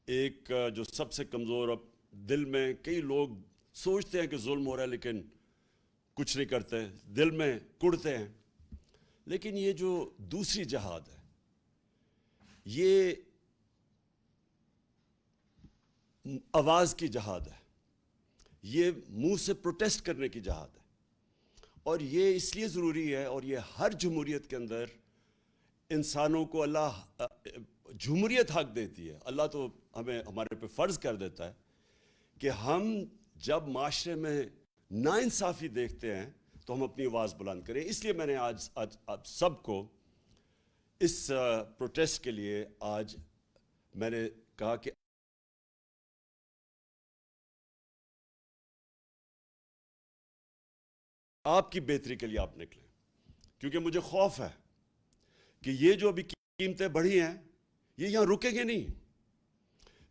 ایک جو سب سے کمزور، اب دل میں کئی لوگ سوچتے ہیں کہ ظلم ہو رہا ہے لیکن کچھ نہیں کرتے، دل میں کڑتے ہیں. لیکن یہ جو دوسری جہاد ہے، یہ آواز کی جہاد ہے، یہ منہ سے پروٹیسٹ کرنے کی جہاد ہے. اور یہ اس لیے ضروری ہے، اور یہ ہر جمہوریت کے اندر انسانوں کو اللہ جمہوریت حق دیتی ہے. اللہ تو ہمیں ہمارے پہ فرض کر دیتا ہے کہ ہم جب معاشرے میں ناانصافی دیکھتے ہیں تو ہم اپنی آواز بلند کریں. اس لیے میں نے آج آپ سب کو اس پروٹیسٹ کے لیے آج میں نے کہا کہ آپ کی بہتری کے لیے آپ نکلیں، کیونکہ مجھے خوف ہے کہ یہ جو ابھی قیمتیں بڑھی ہیں یہ یہاں رکیں گے نہیں.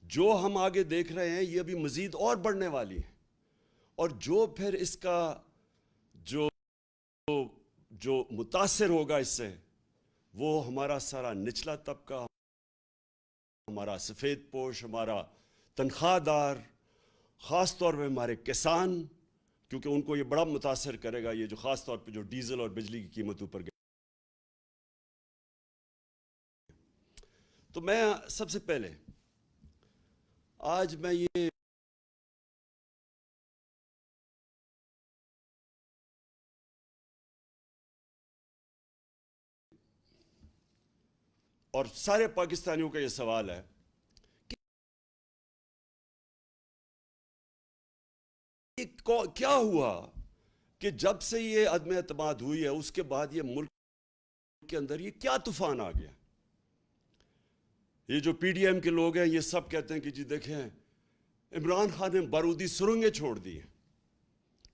جو ہم آگے دیکھ رہے ہیں یہ ابھی مزید اور بڑھنے والی ہیں، اور جو پھر اس کا جو متاثر ہوگا اس سے، وہ ہمارا سارا نچلا طبقہ، ہمارا سفید پوش، ہمارا تنخواہ دار، خاص طور پہ ہمارے کسان، کیونکہ ان کو یہ بڑا متاثر کرے گا، یہ جو خاص طور پہ جو ڈیزل اور بجلی کی قیمت اوپر گئی. تو میں سب سے پہلے آج میں یہ اور سارے پاکستانیوں کا یہ سوال ہے کہ کیا ہوا کہ جب سے یہ عدم اعتماد ہوئی ہے اس کے بعد یہ ملک کے اندر یہ کیا طوفان آ گیا. یہ جو پی ڈی ایم کے لوگ ہیں یہ سب کہتے ہیں کہ جی دیکھیں عمران خان نے بارودی سرنگیں چھوڑ دی ہیں،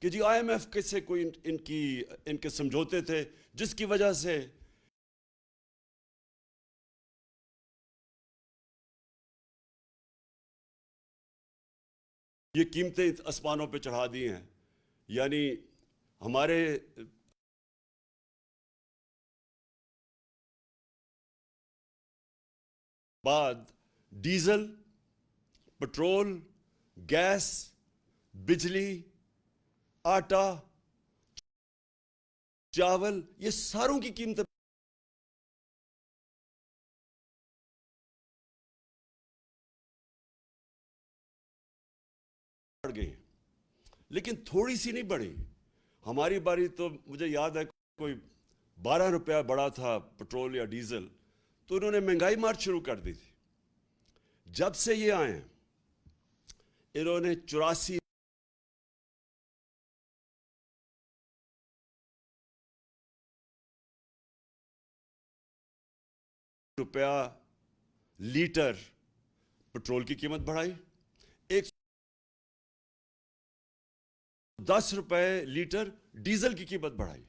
کہ جی آئی ایم ایف سے کوئی ان کے سمجھوتے تھے جس کی وجہ سے یہ قیمتیں آسمانوں پہ چڑھا دی ہیں. یعنی ہمارے بعد ڈیزل، پٹرول، گیس، بجلی، آٹا، چاول، یہ ساروں کی قیمتیں بڑھ گئی، لیکن تھوڑی سی نہیں بڑھی. ہماری باری تو مجھے یاد ہے کوئی 12 روپیہ بڑا تھا پٹرول یا ڈیزل، تو انہوں نے مہنگائی مار شروع کر دی تھی. جب سے یہ آئے انہوں نے 84 روپیہ لیٹر پٹرول کی قیمت بڑھائی، 10 روپے لیٹر ڈیزل کی قیمت بڑھائی.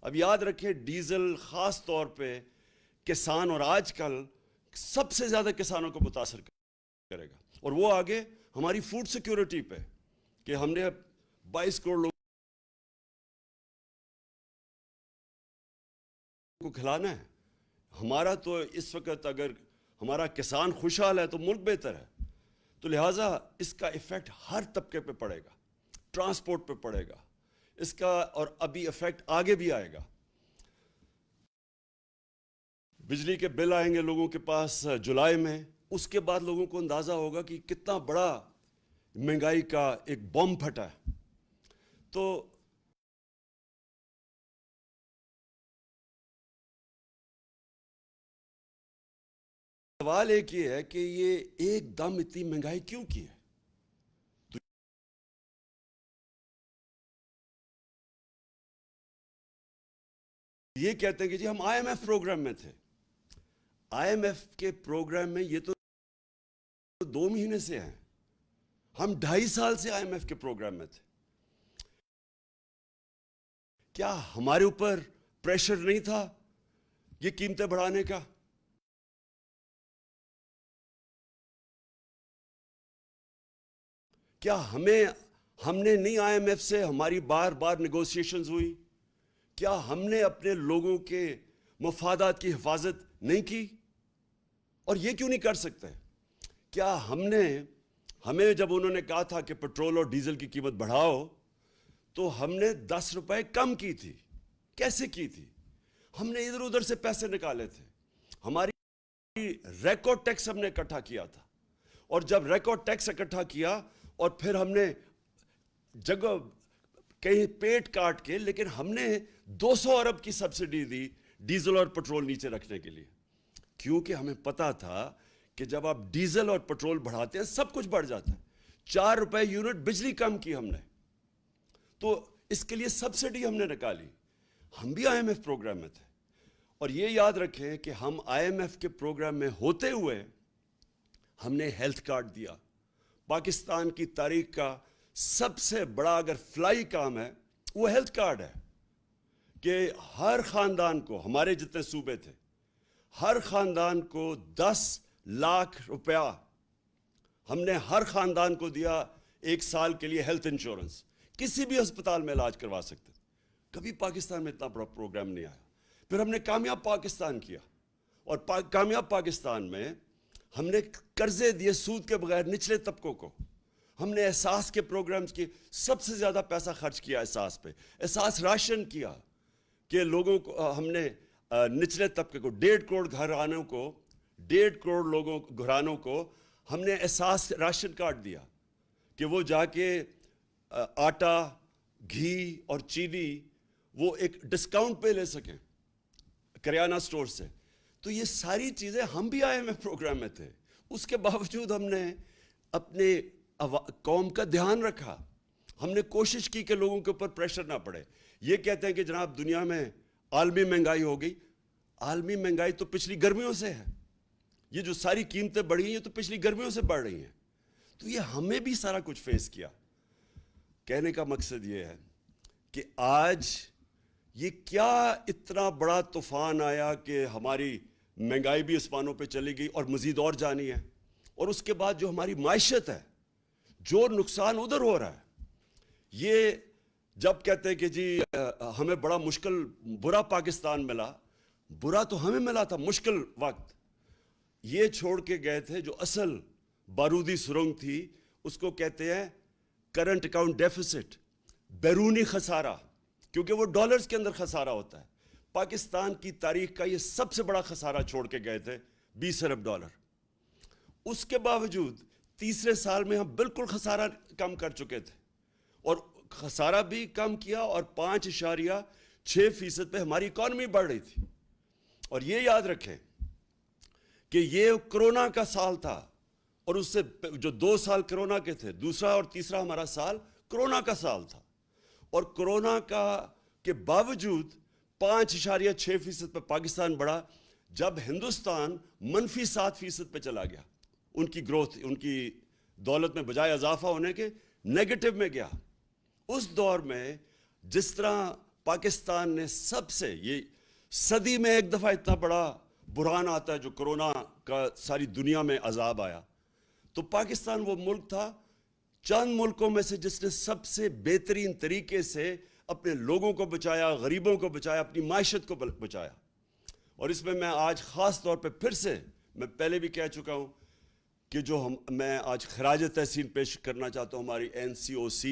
اب یاد رکھیں ڈیزل خاص طور پہ کسان، اور آج کل سب سے زیادہ کسانوں کو متاثر کرے گا، اور وہ آگے ہماری فوڈ سیکیورٹی پہ، کہ ہم نے 22 کروڑ لوگوں کو کھلانا ہے. ہمارا تو اس وقت اگر ہمارا کسان خوشحال ہے تو ملک بہتر ہے. تو لہٰذا اس کا ایفیکٹ ہر طبقے پہ پڑے گا، ٹرانسپورٹ پہ پڑے گا اس کا، اور ابھی ایفیکٹ آگے بھی آئے گا. بجلی کے بل آئیں گے لوگوں کے پاس جولائی میں، اس کے بعد لوگوں کو اندازہ ہوگا کہ کتنا بڑا مہنگائی کا ایک بم پھٹا ہے. تو سوال ایک یہ ہے کہ یہ ایک دم اتنی مہنگائی کیوں کی ہے؟ یہ کہتے ہیں کہ جی ہم آئی ایم ایف پروگرام میں تھے. آئی ایم ایف کے پروگرام میں یہ تو 2 مہینے سے ہیں، ہم 2.5 سال سے آئی ایم ایف کے پروگرام میں تھے. کیا ہمارے اوپر پریشر نہیں تھا یہ قیمتیں بڑھانے کا؟ کیا ہم نے نہیں آئی ایم ایف سے ہماری بار بار نیگوسیشنز ہوئی؟ کیا ہم نے اپنے لوگوں کے مفادات کی حفاظت نہیں کی؟ اور یہ کیوں نہیں کر سکتے؟ کیا ہمیں جب انہوں نے کہا تھا کہ پیٹرول اور ڈیزل کی قیمت بڑھاؤ تو ہم نے 10 روپے کم کی تھی؟ کیسے کی تھی؟ ہم نے ادھر ادھر سے پیسے نکالے تھے، ہماری ریکارڈ ٹیکس ہم نے اکٹھا کیا تھا، اور جب ریکارڈ ٹیکس اکٹھا کیا اور پھر ہم نے جگہ کہیں پیٹ کاٹ کے، لیکن ہم نے 200 ارب کی سبسڈی دی ڈیزل اور پیٹرول نیچے رکھنے کے لیے، کیونکہ ہمیں پتا تھا کہ جب آپ ڈیزل اور پیٹرول بڑھاتے ہیں سب کچھ بڑھ جاتا ہے۔ 4 روپے یونٹ بجلی کم کی ہم نے، تو اس کے لیے سبسڈی ہم نے نکالی۔ ہم بھی آئی ایم ایف پروگرام میں تھے، اور یہ یاد رکھیں کہ ہم آئی ایم ایف کے پروگرام میں ہوتے ہوئے ہم نے ہیلتھ کارڈ دیا۔ پاکستان کی تاریخ کا سب سے بڑا اگر فلائی کام ہے وہ ہیلتھ کارڈ ہے، کہ ہر خاندان کو، ہمارے جتنے صوبے تھے، ہر خاندان کو 10 لاکھ روپیہ ہم نے ہر خاندان کو دیا 1 سال کے لیے ہیلتھ انشورنس، کسی بھی ہسپتال میں علاج کروا سکتے۔ کبھی پاکستان میں اتنا بڑا پروگرام نہیں آیا۔ پھر ہم نے کامیاب پاکستان کیا، اور کامیاب پاکستان میں ہم نے قرضے دیے سود کے بغیر نچلے طبقوں کو۔ ہم نے احساس کے پروگرامز کی سب سے زیادہ پیسہ خرچ کیا احساس پہ، احساس راشن کیا کہ لوگوں کو ہم نے نچلے طبقے کو 1.5 کروڑ گھرانوں کو 1.5 کروڑ گھرانوں کو ہم نے احساس راشن کارڈ دیا کہ وہ جا کے آٹا، گھی اور چینی وہ ایک ڈسکاؤنٹ پہ لے سکیں کریانہ سٹور سے۔ تو یہ ساری چیزیں ہم بھی آئی ایم ایف پروگرام میں تھے، اس کے باوجود ہم نے اپنے قوم کا دھیان رکھا۔ ہم نے کوشش کی کہ لوگوں کے اوپر پریشر نہ پڑے۔ یہ کہتے ہیں کہ جناب دنیا میں عالمی مہنگائی ہو گئی، عالمی مہنگائی تو پچھلی گرمیوں سے ہے، یہ جو ساری قیمتیں بڑھی ہیں یہ تو پچھلی گرمیوں سے بڑھ رہی ہیں۔ تو یہ ہمیں بھی سارا کچھ فیس کیا۔ کہنے کا مقصد یہ ہے کہ آج یہ کیا اتنا بڑا طوفان آیا کہ ہماری مہنگائی بھی آسمانوں پہ چلی گئی اور مزید اور جانی ہے، اور اس کے بعد جو ہماری معیشت ہے، جو نقصان ادھر ہو رہا ہے۔ یہ جب کہتے ہیں کہ جی ہمیں بڑا مشکل برا پاکستان ملا، برا تو ہمیں ملا تھا مشکل وقت۔ یہ چھوڑ کے گئے تھے جو اصل بارودی سرنگ تھی، اس کو کہتے ہیں کرنٹ اکاؤنٹ ڈیفیسٹ، بیرونی خسارہ، کیونکہ وہ ڈالرز کے اندر خسارہ ہوتا ہے۔ پاکستان کی تاریخ کا یہ سب سے بڑا خسارہ چھوڑ کے گئے تھے، 20 ارب ڈالر۔ اس کے باوجود تیسرے سال میں ہم بالکل خسارہ کم کر چکے تھے، اور خسارہ بھی کم کیا، اور 5.6% پہ ہماری اکانومی بڑھ رہی تھی۔ اور یہ یاد رکھیں کہ یہ کرونا کا سال تھا، اور اس سے جو 2 سال کرونا کے تھے، دوسرا اور تیسرا ہمارا سال کرونا کا سال تھا، اور کرونا کے باوجود 5.6% پہ پاکستان بڑھا، جب ہندوستان -7% پہ چلا گیا۔ ان کی گروتھ، ان کی دولت میں بجائے اضافہ ہونے کے نیگیٹو میں گیا۔ اس دور میں جس طرح پاکستان نے سب سے، یہ صدی میں ایک دفعہ اتنا بڑا بحران آتا ہے جو کرونا کا ساری دنیا میں عذاب آیا، تو پاکستان وہ ملک تھا چند ملکوں میں سے جس نے سب سے بہترین طریقے سے اپنے لوگوں کو بچایا، غریبوں کو بچایا، اپنی معیشت کو بچایا۔ اور اس میں آج خاص طور پہ پھر سے، میں پہلے بھی کہہ چکا ہوں کہ میں آج خراج تحسین پیش کرنا چاہتا ہوں ہماری NCOC،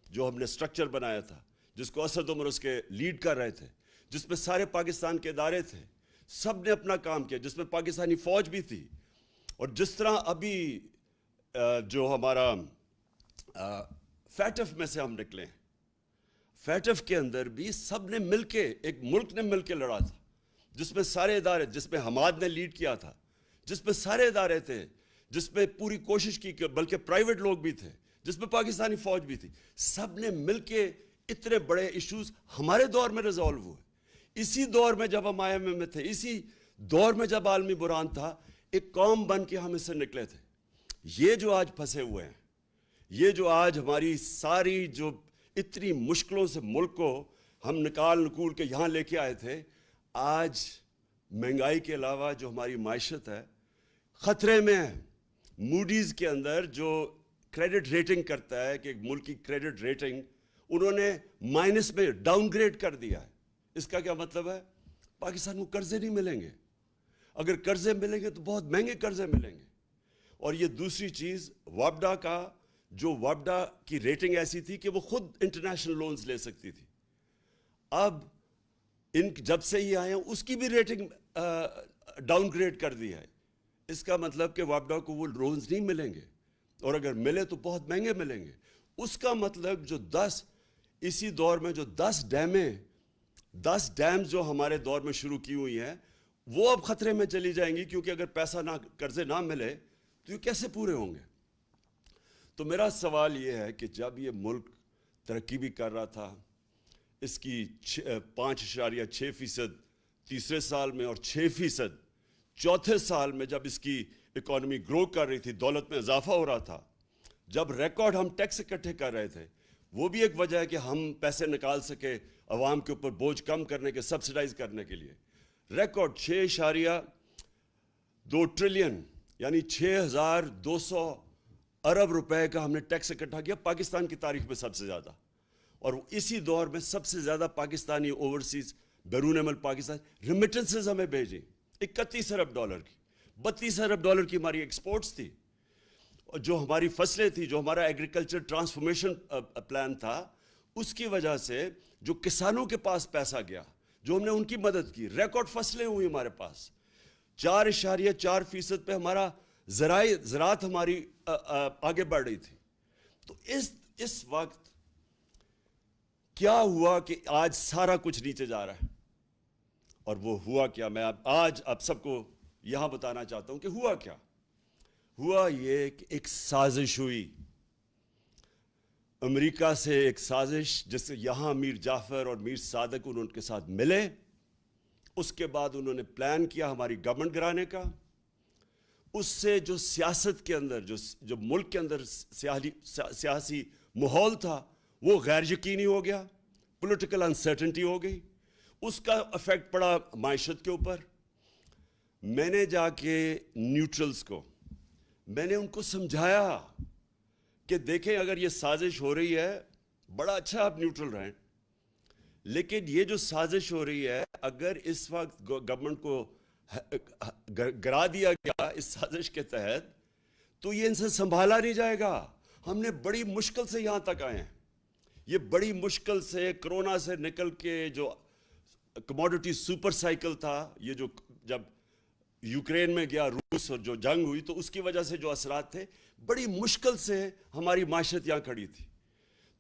جو ہم نے سٹرکچر بنایا تھا، جس کو اسد عمر اس کے لیڈ کر رہے تھے، جس میں سارے پاکستان کے ادارے تھے، سب نے اپنا کام کیا، جس میں پاکستانی فوج بھی تھی۔ اور جس طرح ابھی جو ہمارا فیٹف میں سے ہم نکلے ہیں، فیٹف کے اندر بھی سب نے مل کے، ایک ملک نے مل کے لڑا تھا، جس میں سارے ادارے، جس میں حماد نے لیڈ کیا تھا، جس میں سارے ادارے تھے، جس میں پوری کوشش کی، بلکہ پرائیویٹ لوگ بھی تھے، جس میں پاکستانی فوج بھی تھی، سب نے مل کے اتنے بڑے ایشوز ہمارے دور میں ریزالو ہوئے۔ اسی دور میں جب ہم IMF میں تھے، اسی دور میں جب عالمی بحران تھا، ایک قوم بن کے ہم اس سے نکلے تھے۔ یہ جو آج پھنسے ہوئے ہیں، یہ جو آج ہماری ساری جو اتنی مشکلوں سے ملک کو ہم نکول کے یہاں لے کے آئے تھے، آج مہنگائی کے علاوہ جو ہماری معیشت ہے خطرے میں ہے۔ موڈیز کے اندر جو کریڈٹ ریٹنگ کرتا ہے کہ ایک ملک کی کریڈٹ ریٹنگ، انہوں نے مائنس میں ڈاؤن گریڈ کر دیا ہے۔ اس کا کیا مطلب ہے؟ پاکستان کو قرضے نہیں ملیں گے، اگر قرضے ملیں گے تو بہت مہنگے قرضے ملیں گے، اور یہ دوسری چیز وابڈا کا، جو وابڈا کی ریٹنگ ایسی تھی کہ وہ خود انٹرنیشنل لونز لے سکتی تھی، اب ان جب سے یہ آئے ہیں اس کی بھی ریٹنگ ڈاؤن گریڈ کر دی ہے. اس کا مطلب کہ وابڈا کو وہ لونز نہیں ملیں گے، اور اگر ملے تو بہت مہنگے ملیں گے. اس کا مطلب جو اسی دور میں جو 10 ڈیم جو ہمارے دور میں شروع کی ہوئی ہیں وہ اب خطرے میں چلی جائیں گی، کیونکہ اگر پیسہ قرضے نہ ملے تو یہ کیسے پورے ہوں گے. تو میرا سوال یہ ہے کہ جب یہ ملک ترقی بھی کر رہا تھا، اس کی 5.6% تیسرے سال میں اور 6% چوتھے سال میں جب اس کی اکانومی گرو کر رہی تھی، دولت میں اضافہ ہو رہا تھا، جب ریکارڈ ہم ٹیکس اکٹھے کر رہے تھے، وہ بھی ایک وجہ ہے کہ ہم پیسے نکال سکے عوام کے اوپر بوجھ کم کرنے کے، سبسڈائز کرنے کے لیے. ریکارڈ 6.2 ٹریلین یعنی 6,200 ارب روپے کا ہم نے ٹیکس اکٹھا کیا، پاکستان کی تاریخ میں سب سے زیادہ. اور اسی دور میں سب سے زیادہ پاکستانی اوورسیز بیرون ملک پاکستان ریمیٹنسز ہمیں بھیجیں 31 ارب ڈالر کی، 32 ارب ڈالر کی ہماری ایکسپورٹس تھی. اور جو ہماری فصلیں تھی، جو ہمارا ایگریکلچر ٹرانسفارمیشن پلان تھا، اس کی وجہ سے جو کسانوں کے پاس پیسہ گیا، جو ہم نے ان کی مدد کی، ریکارڈ فصلیں ہوئی ہمارے پاس. 4.4% پہ ہمارا زراعت ہماری آگے بڑھ رہی تھی. تو اس وقت کیا ہوا کہ آج سارا کچھ نیچے جا رہا ہے؟ اور وہ ہوا کیا، میں آج آپ سب کو یہاں بتانا چاہتا ہوں کہ ہوا کیا. ہوا یہ کہ ایک سازش ہوئی امریکہ سے، ایک سازش جس سے یہاں میر جعفر اور میر صادق ان کے ساتھ ملے. اس کے بعد انہوں نے پلان کیا ہماری گورنمنٹ گرانے کا. اس سے جو سیاست کے اندر، جو ملک کے اندر سیاسی ماحول تھا وہ غیر یقینی ہو گیا، پولیٹیکل انسرٹنٹی ہو گئی. اس کا افیکٹ پڑا معیشت کے اوپر. میں نے جا کے نیوٹرلز کو، میں نے ان کو سمجھایا کہ دیکھیں اگر یہ سازش ہو رہی ہے، بڑا اچھا آپ نیوٹرل رہیں، لیکن یہ جو سازش ہو رہی ہے، اگر اس وقت گورنمنٹ کو گرا دیا گیا اس سازش کے تحت، تو یہ ان سے سنبھالا نہیں جائے گا. ہم نے بڑی مشکل سے یہاں تک آئے ہیں. یہ بڑی مشکل سے کرونا سے نکل کے جو کموڈٹی سپر سائیکل تھا، یہ جو جب یوکرین میں گیا روس اور جو جنگ ہوئی تو اس کی وجہ سے جو اثرات تھے، بڑی مشکل سے ہماری معیشت یہاں کھڑی تھی.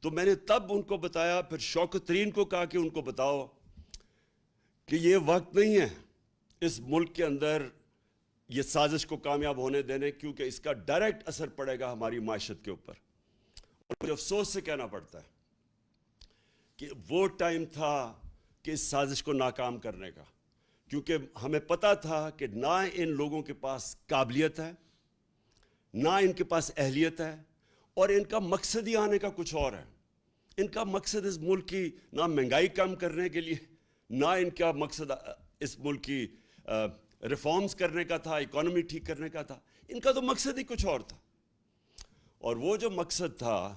تو میں نے تب ان کو بتایا، پھر شوکت ترین کو کہا کہ ان کو بتاؤ کہ یہ وقت نہیں ہے اس ملک کے اندر یہ سازش کو کامیاب ہونے دینے، کیونکہ اس کا ڈائریکٹ اثر پڑے گا ہماری معیشت کے اوپر. اور مجھے افسوس سے کہنا پڑتا ہے کہ وہ ٹائم تھا کہ اس سازش کو ناکام کرنے کا، کیونکہ ہمیں پتہ تھا کہ نہ ان لوگوں کے پاس قابلیت ہے، نہ ان کے پاس اہلیت ہے، اور ان کا مقصد ہی آنے کا کچھ اور ہے. ان کا مقصد اس ملک کی نہ مہنگائی کم کرنے کے لیے، نہ ان کا مقصد اس ملک کی ریفارمز کرنے کا تھا، اکانومی ٹھیک کرنے کا تھا. ان کا تو مقصد ہی کچھ اور تھا. اور وہ جو مقصد تھا،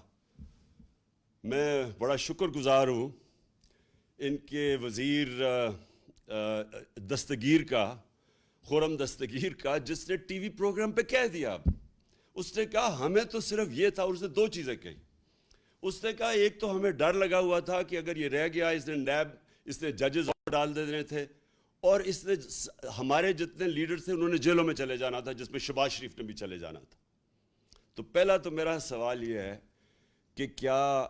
میں بڑا شکر گزار ہوں ان کے وزیر دستگیر کا، خرم دستگیر کا، جس نے ٹی وی پروگرام پہ کہہ دیا. اس نے کہا ہمیں تو صرف یہ تھا، اور اس نے 2 چیزیں کہی. اس نے کہا ایک تو ہمیں ڈر لگا ہوا تھا کہ اگر یہ رہ گیا، اس نے نیب، اس نے ججز اور ڈال دینے تھے، اور اس نے ہمارے جتنے لیڈر تھے انہوں نے جیلوں میں چلے جانا تھا، جس میں شہباز شریف نے بھی چلے جانا تھا. تو پہلا تو میرا سوال یہ ہے کہ کیا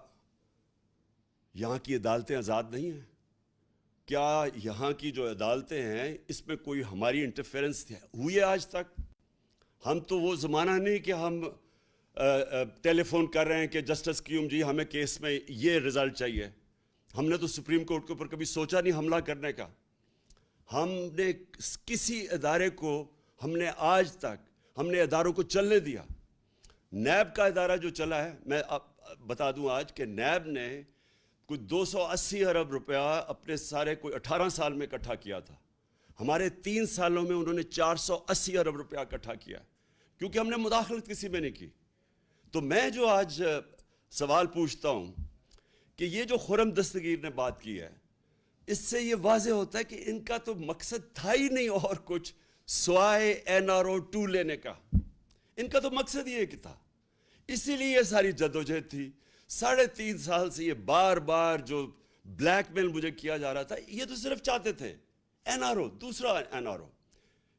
یہاں کی عدالتیں آزاد نہیں ہیں؟ کیا یہاں کی جو عدالتیں ہیں اس میں کوئی ہماری انٹرفیرنس ہوئی ہے آج تک؟ ہم تو وہ زمانہ نہیں کہ ہم ٹیلی فون کر رہے ہیں کہ جسٹس قیوم جی ہمیں کیس میں یہ رزلٹ چاہیے. ہم نے تو سپریم کورٹ کے اوپر کبھی سوچا نہیں حملہ کرنے کا. ہم نے کسی ادارے کو، ہم نے آج تک ہم نے اداروں کو چلنے دیا. نیب کا ادارہ جو چلا ہے، میں بتا دوں آج کہ نیب نے کوئی 280 ارب روپیہ اپنے سارے کوئی 18 سال میں اکٹھا کیا تھا. ہمارے 3 سالوں میں انہوں نے 480 ارب روپیہ اکٹھا کیا، کیونکہ ہم نے مداخلت کسی میں نہیں کی. تو میں جو آج سوال پوچھتا ہوں کہ یہ جو خرم دستگیر نے بات کی ہے، اس سے یہ واضح ہوتا ہے کہ ان کا تو مقصد تھا ہی نہیں اور کچھ سوائے NRO 2 لینے کا. ان کا تو مقصد یہ کہ تھا، اسی لیے یہ ساری جدوجہد تھی۔ 3.5 سال سے یہ بار بار جو بلیک میل مجھے کیا جا رہا تھا، یہ تو صرف چاہتے تھے این آر او، دوسرا این آر او۔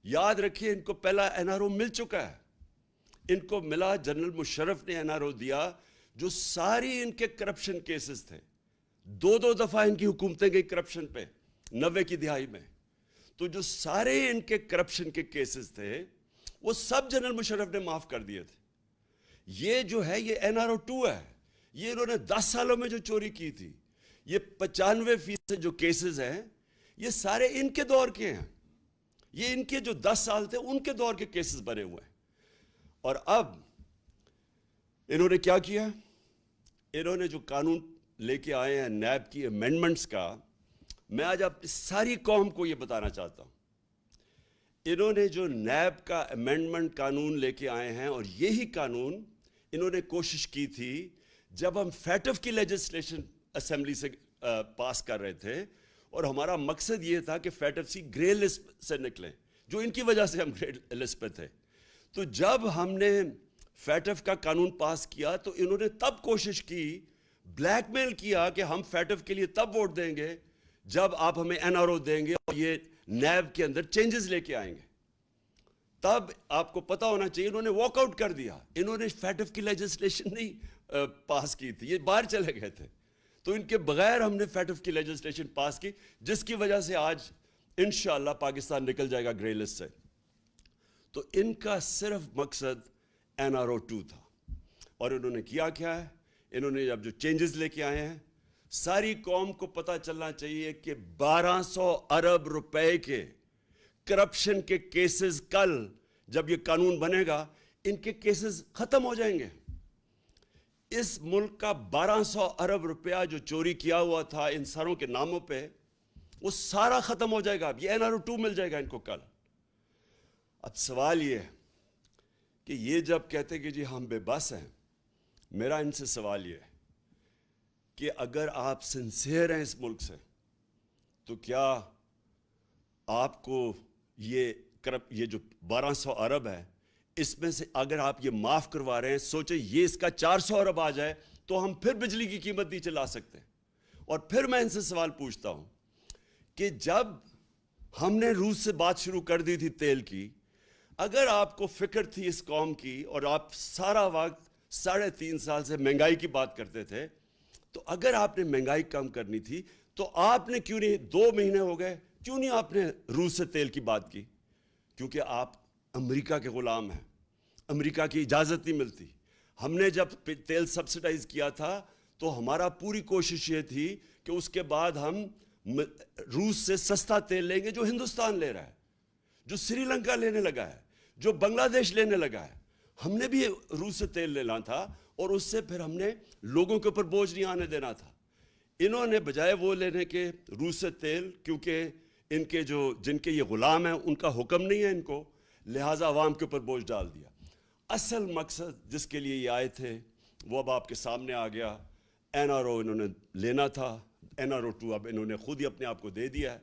یاد رکھیے ان کو پہلا این آر او مل چکا ہے، ان کو ملا، جنرل مشرف نے این آر او دیا، جو ساری ان کے کرپشن کیسز تھے۔ 2 دفعہ ان کی حکومتیں گئی کرپشن پہ 90 کی دہائی میں، تو جو سارے ان کے کرپشن کے کیسز تھے وہ سب جنرل مشرف نے معاف کر دیے تھے۔ یہ جو ہے یہ این آر او 2 ہے، یہ انہوں نے 10 سالوں میں جو چوری کی تھی، یہ 95% جو کیسز ہیں یہ سارے ان کے دور کے ہیں، یہ ان کے جو 10 سال تھے ان کے دور کے کیسز بنے ہوئے ہیں۔ اور اب انہوں نے کیا کیا؟ انہوں نے جو قانون لے کے آئے ہیں نیب کی امینڈمنٹس کا، میں آج آپ ساری قوم کو یہ بتانا چاہتا ہوں، انہوں نے جو نیب کا امینڈمنٹ قانون لے کے آئے ہیں، اور یہی قانون انہوں نے کوشش کی تھی جب ہم فیٹف کی لیجسلیشن اسمبلی سے پاس کر رہے تھے، اور ہمارا مقصد یہ تھا کہ فیٹف سی گرے لسٹ سے نکلیں، جو ان کی وجہ سے ہم گرے لسٹ پہ تھے۔ تو جب ہم نے فیٹف کا قانون پاس کیا تو انہوں نے تب کوشش کی، بلیک میل کیا کہ ہم فیٹف کے لیے تب ووٹ دیں گے جب آپ ہمیں این آر او دیں گے اور یہ نیب کے اندر چینجز لے کے آئیں گے۔ تب آپ کو پتا ہونا چاہیے انہوں نے واک آؤٹ کر دیا، انہوں نے فیٹف کی لیجسلیشن نہیں پاس کی تھی، یہ باہر چلے گئے تھے۔ تو ان کے بغیر ہم نے فیٹف کی لیجسلیشن پاس کی، جس کی وجہ سے آج انشاءاللہ پاکستان نکل جائے گا گرے لسٹ سے۔ تو ان کا صرف مقصد این آر او 2 تھا، اور انہوں نے کیا ہے؟ انہوں نے اب جو چینجز لے کے آئے ہیں، ساری قوم کو پتہ چلنا چاہیے کہ 1200 ارب روپے کے کرپشن کے کیسز کل جب یہ قانون بنے گا ان کے کیسز ختم ہو جائیں گے۔ اس ملک کا 1200 ارب روپیہ جو چوری کیا ہوا تھا ان سروں کے ناموں پہ، وہ سارا ختم ہو جائے گا، اب یہ این آر او 2 مل جائے گا ان کو کل۔ اب سوال یہ ہے کہ یہ جب کہتے کہ جی ہم بے بس ہیں، میرا ان سے سوال یہ ہے کہ اگر آپ سنسیئر ہیں اس ملک سے، تو کیا آپ کو یہ جو 1200 ارب ہے، اس میں سے اگر آپ یہ معاف کروا رہے ہیں، سوچیں یہ اس کا 400 ارب آ جائے تو ہم پھر بجلی کی قیمت نیچے لا سکتے ہیں۔ اور پھر میں ان سے سوال پوچھتا ہوں کہ جب ہم نے روس سے بات شروع کر دی تھی تیل کی، اگر آپ کو فکر تھی اس قوم کی اور آپ سارا وقت 3.5 سال سے مہنگائی کی بات کرتے تھے، تو اگر آپ نے مہنگائی کم کرنی تھی تو آپ نے کیوں نہیں 2 مہینے ہو گئے، کیوں نہیں آپ نے روس سے تیل کی بات کی؟ کیونکہ آپ امریکہ کے غلام ہیں، امریکہ کی اجازت نہیں ملتی۔ ہم نے جب تیل سبسڈائز کیا تھا تو ہمارا پوری کوشش یہ تھی کہ اس کے بعد ہم روس سے سستا تیل لیں گے جو ہندوستان لے رہا ہے، جو سری لنکا لینے لگا ہے، جو بنگلہ دیش لینے لگا ہے۔ ہم نے بھی روس سے تیل لینا تھا، اور اس سے پھر ہم نے لوگوں کے اوپر بوجھ نہیں آنے دینا تھا۔ انہوں نے بجائے وہ لینے کے روس سے تیل، کیونکہ ان کے جن کے یہ غلام ہیں ان کا حکم نہیں ہے ان کو، لہٰذا عوام کے اوپر بوجھ ڈال دیا۔ اصل مقصد جس کے لیے یہ آئے تھے وہ اب آپ کے سامنے آ گیا۔ این آر او انہوں نے لینا تھا، این آر او 2 اب انہوں نے خود ہی اپنے آپ کو دے دیا ہے،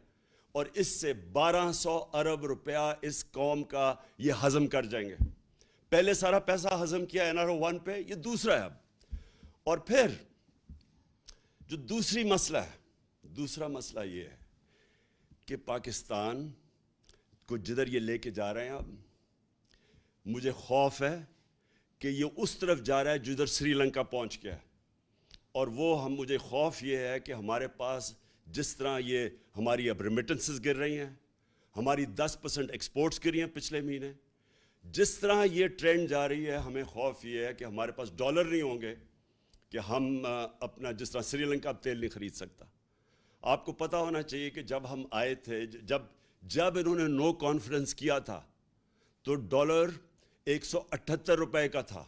اور اس سے 1200 ارب روپیہ اس قوم کا یہ ہضم کر جائیں گے۔ پہلے سارا پیسہ ہضم کیا این آر او 1 پہ، یہ دوسرا ہے اب۔ اور پھر جو دوسرا مسئلہ یہ ہے کہ پاکستان کو جدھر یہ لے کے جا رہے ہیں، اب مجھے خوف ہے کہ یہ اس طرف جا رہا ہے جدھر سری لنکا پہنچ گیا ہے۔ اور مجھے خوف یہ ہے کہ ہمارے پاس جس طرح یہ ہماری اب ریمیٹنسز گر رہی ہیں، ہماری 10% ایکسپورٹس گری ہیں پچھلے مہینے، جس طرح یہ ٹرینڈ جا رہی ہے، ہمیں خوف یہ ہے کہ ہمارے پاس ڈالر نہیں ہوں گے کہ ہم اپنا، جس طرح سری لنکا اب تیل نہیں خرید سکتا۔ آپ کو پتہ ہونا چاہیے کہ جب ہم آئے تھے، جب انہوں نے نو کانفیڈنس کیا تھا تو ڈالر 178 روپے کا تھا،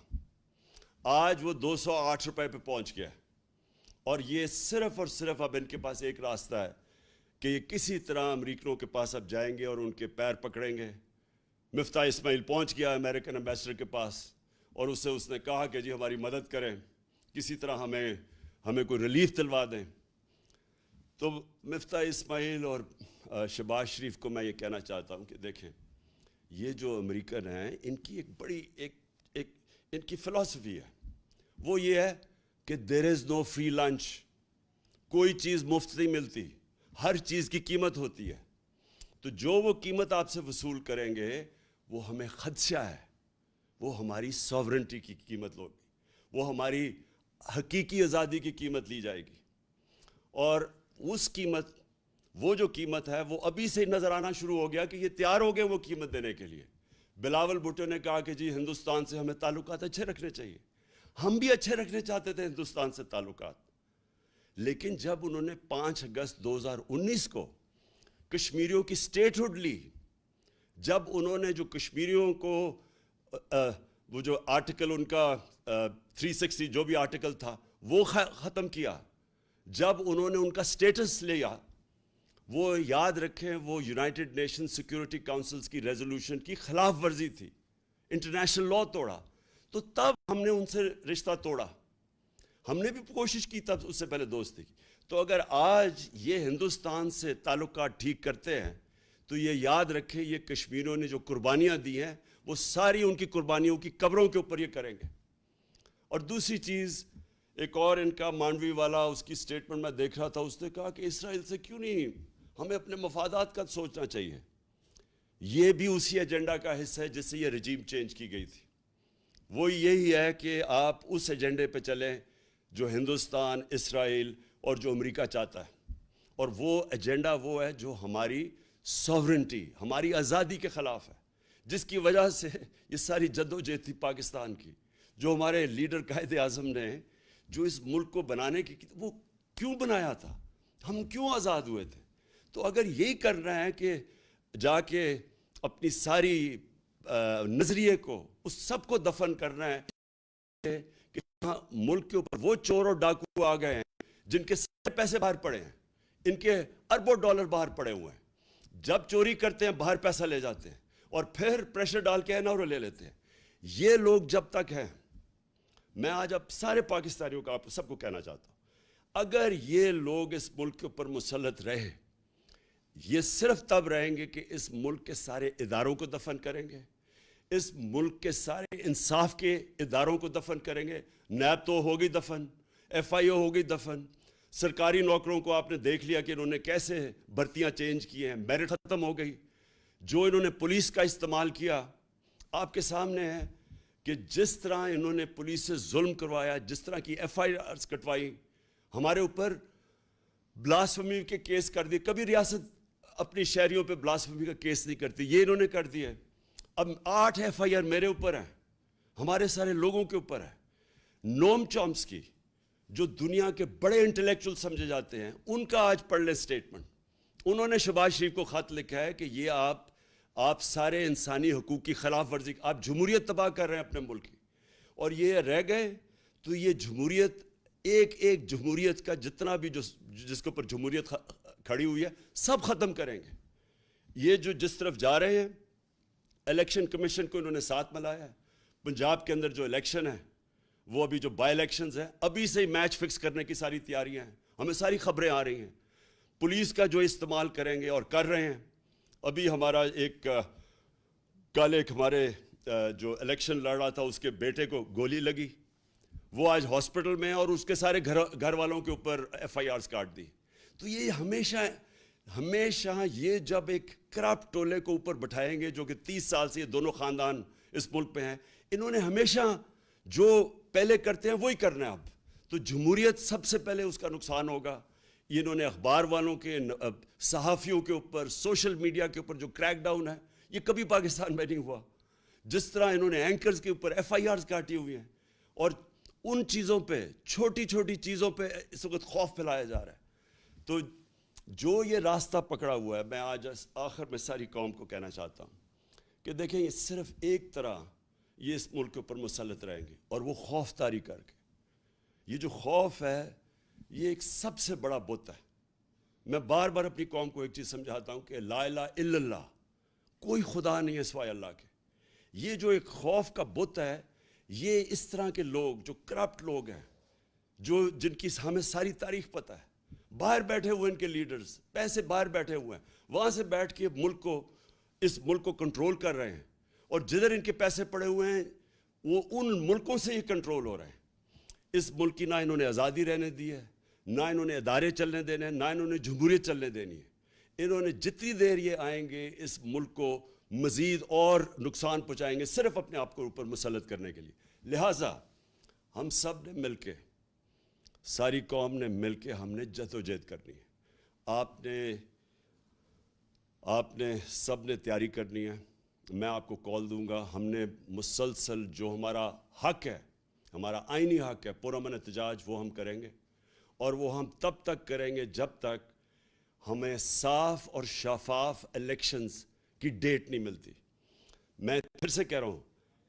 آج وہ 208 روپے پہ پہنچ گیا۔ اور یہ صرف اور صرف اب ان کے پاس ایک راستہ ہے کہ یہ کسی طرح امریکنوں کے پاس اب جائیں گے اور ان کے پیر پکڑیں گے۔ مفتاح اسماعیل پہنچ گیا امریکن ایمبیسڈر کے پاس، اور اس نے کہا کہ جی ہماری مدد کریں، کسی طرح ہمیں کوئی ریلیف دلوا دیں۔ تو مفتاح اسماعیل اور شہباز شریف کو میں یہ کہنا چاہتا ہوں کہ دیکھیں، یہ جو امریکن ہیں ان کی ایک ایک ان کی فلسفی ہے، وہ یہ ہے کہ دیر از نو فری لنچ، کوئی چیز مفت نہیں ملتی، ہر چیز کی قیمت ہوتی ہے. تو جو وہ قیمت آپ سے وصول کریں گے وہ ہمیں خدشہ ہے، وہ ہماری ساورنٹی کی قیمت ہوگی، وہ ہماری حقیقی آزادی کی قیمت لی جائے گی. اور اس قیمت، وہ جو قیمت ہے وہ ابھی سے نظر آنا شروع ہو گیا کہ یہ تیار ہو گئے وہ قیمت دینے کے لیے. بلاول بھٹو نے کہا کہ جی ہندوستان سے ہمیں تعلقات اچھے رکھنے چاہیے. ہم بھی اچھے رکھنے چاہتے تھے ہندوستان سے تعلقات، لیکن جب انہوں نے 5 اگست 2019 کو کشمیریوں کی سٹیٹ ہوڈ لی، جب انہوں نے جو کشمیریوں کو وہ جو آرٹیکل ان کا 360 جو بھی آرٹیکل تھا وہ ختم کیا، جب انہوں نے ان کا سٹیٹس لیا، وہ یاد رکھیں وہ یونائٹڈ نیشن سیکیورٹی کاؤنسلز کی ریزولوشن کی خلاف ورزی تھی، انٹرنیشنل لاء توڑا، تو تب ہم نے ان سے رشتہ توڑا. ہم نے بھی کوشش کی تب اس سے پہلے دوستی کی. تو اگر آج یہ ہندوستان سے تعلقات ٹھیک کرتے ہیں تو یہ یاد رکھیں یہ کشمیریوں نے جو قربانیاں دی ہیں وہ ساری ان کی قربانیوں کی قبروں کے اوپر یہ کریں گے. اور دوسری چیز، ایک اور ان کا مانڈوی والا اس کی سٹیٹمنٹ میں دیکھ رہا تھا، اس نے کہا کہ اسرائیل سے کیوں نہیں، ہمیں اپنے مفادات کا سوچنا چاہیے. یہ بھی اسی ایجنڈا کا حصہ ہے جس سے یہ رجیم چینج کی گئی تھی. وہ یہی ہے کہ آپ اس ایجنڈے پہ چلیں جو ہندوستان، اسرائیل اور جو امریکہ چاہتا ہے، اور وہ ایجنڈا وہ ہے جو ہماری ساورنٹی، ہماری آزادی کے خلاف ہے، جس کی وجہ سے یہ ساری جدوجہد تھی پاکستان کی، جو ہمارے لیڈر قائد اعظم نے جو اس ملک کو بنانے کی، وہ کیوں بنایا تھا، ہم کیوں آزاد ہوئے تھے. تو اگر یہی کرنا ہے کہ جا کے اپنی ساری نظریے کو، اس سب کو دفن کرنا ہے کہ ملک کے اوپر وہ چور اور ڈاکو آ گئے ہیں جن کے سارے پیسے باہر پڑے ہیں، ان کے اربوں ڈالر باہر پڑے ہوئے ہیں، جب چوری کرتے ہیں باہر پیسہ لے جاتے ہیں اور پھر پریشر ڈال کے NRO لے لیتے ہیں. یہ لوگ جب تک ہیں، میں آج اب سارے پاکستانیوں کا آپ سب کو کہنا چاہتا ہوں، اگر یہ لوگ اس ملک کے اوپر مسلط رہے، یہ صرف تب رہیں گے کہ اس ملک کے سارے اداروں کو دفن کریں گے، اس ملک کے سارے انصاف کے اداروں کو دفن کریں گے. نیب تو ہوگی دفن، FIO ہوگی دفن، سرکاری نوکروں کو آپ نے دیکھ لیا کہ انہوں نے کیسے بھرتیاں چینج کی ہیں، میرٹ ختم ہو گئی. جو انہوں نے پولیس کا استعمال کیا آپ کے سامنے ہے کہ جس طرح انہوں نے پولیس سے ظلم کروایا، جس طرح کی FIRs کٹوائی، ہمارے اوپر بلاسفمی کے کیس کر دیے. کبھی ریاست اپنی شہریوں پہ بلاسفمی کا کیس نہیں کرتی، یہ انہوں نے کر دیا. اب 8 FIR میرے اوپر ہیں، ہمارے سارے لوگوں کے اوپر ہے. نوم چومسکی جو دنیا کے بڑے انٹلیکچول سمجھے جاتے ہیں، ان کا آج پڑھ لیں سٹیٹمنٹ. انہوں نے شہباز شریف کو خط لکھا ہے کہ یہ آپ سارے انسانی حقوق کی خلاف ورزی، آپ جمہوریت تباہ کر رہے ہیں اپنے ملک کی. اور یہ رہ گئے تو یہ جمہوریت، ایک جمہوریت کا جتنا بھی جس کے اوپر جمہوریت کھڑی ہوئی ہے سب ختم کریں گے. یہ جو جس طرف جا رہے ہیں، الیکشن کمیشن کو انہوں نے ساتھ ملایا ہے. پنجاب کے اندر جو الیکشن ہے، وہ ابھی جو بائی الیکشنز ہیں، ابھی سے ہی میچ فکس کرنے کی ساری تیاریاں ہیں، ہمیں ساری خبریں آ رہی ہیں. پولیس کا جو استعمال کریں گے اور کر رہے ہیں. ابھی ہمارا کل ایک ہمارے جو الیکشن لڑ رہا تھا اس کے بیٹے کو گولی لگی، وہ آج ہاسپٹل میں ہے، اور اس کے سارے گھر والوں کے اوپر FIRs کاٹ دی. تو یہ ہمیشہ یہ جب ایک کرپٹ ٹولے کو اوپر بٹھائیں گے جو کہ 30 سال سے یہ دونوں خاندان اس ملک پہ ہیں، انہوں نے ہمیشہ جو پہلے کرتے ہیں وہی کرنا ہے. اب تو جمہوریت سب سے پہلے اس کا نقصان ہوگا. انہوں نے اخبار والوں کے، صحافیوں کے اوپر، سوشل میڈیا کے اوپر جو کریک ڈاؤن ہے یہ کبھی پاکستان میں نہیں ہوا. جس طرح انہوں نے اینکرز کے اوپر FIRs کاٹی ہوئی ہیں، اور ان چیزوں پہ، چھوٹی چھوٹی چیزوں پہ اس وقت خوف پھیلایا جا رہا ہے. تو جو یہ راستہ پکڑا ہوا ہے، میں آج آخر میں ساری قوم کو کہنا چاہتا ہوں کہ دیکھیں یہ صرف ایک طرح یہ اس ملک کے اوپر مسلط رہیں گے، اور وہ خوف طاری کر کے. یہ جو خوف ہے یہ ایک سب سے بڑا بت ہے. میں بار بار اپنی قوم کو ایک چیز سمجھاتا ہوں کہ لا الہ الا اللہ، کوئی خدا نہیں ہے سوائے اللہ کے. یہ جو ایک خوف کا بت ہے، یہ اس طرح کے لوگ جو کرپٹ لوگ ہیں، جن کی ہمیں ساری تاریخ پتہ ہے، باہر بیٹھے ہوئے ان کے لیڈرز، پیسے باہر بیٹھے ہوئے ہیں، وہاں سے بیٹھ کے اس ملک کو کنٹرول کر رہے ہیں. اور جدھر ان کے پیسے پڑے ہوئے ہیں وہ ان ملکوں سے یہ کنٹرول ہو رہے ہیں. اس ملک کی نہ انہوں نے آزادی رہنے دی ہے, نہ انہوں نے ادارے چلنے دینے ہیں, نہ انہوں نے جمہوریت چلنے دینی ہے. انہوں نے جتنی دیر یہ آئیں گے اس ملک کو مزید اور نقصان پہنچائیں گے صرف اپنے آپ کو اوپر مسلط کرنے کے لیے. لہٰذا ہم سب نے مل کے, ساری قوم نے مل کے ہم نے جدوجہد کرنی ہے. آپ نے سب نے تیاری کرنی ہے. میں آپ کو کال دوں گا. ہم نے مسلسل جو ہمارا حق ہے, ہمارا آئینی حق ہے پرامن احتجاج, وہ ہم کریں گے. اور وہ ہم تب تک کریں گے جب تک ہمیں صاف اور شفاف الیکشنز کی ڈیٹ نہیں ملتی. میں پھر سے کہہ رہا ہوں,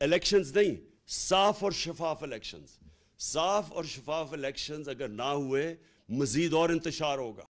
الیکشنز نہیں, صاف اور شفاف الیکشنز. صاف اور شفاف الیکشنز اگر نہ ہوئے مزید اور انتشار ہوگا.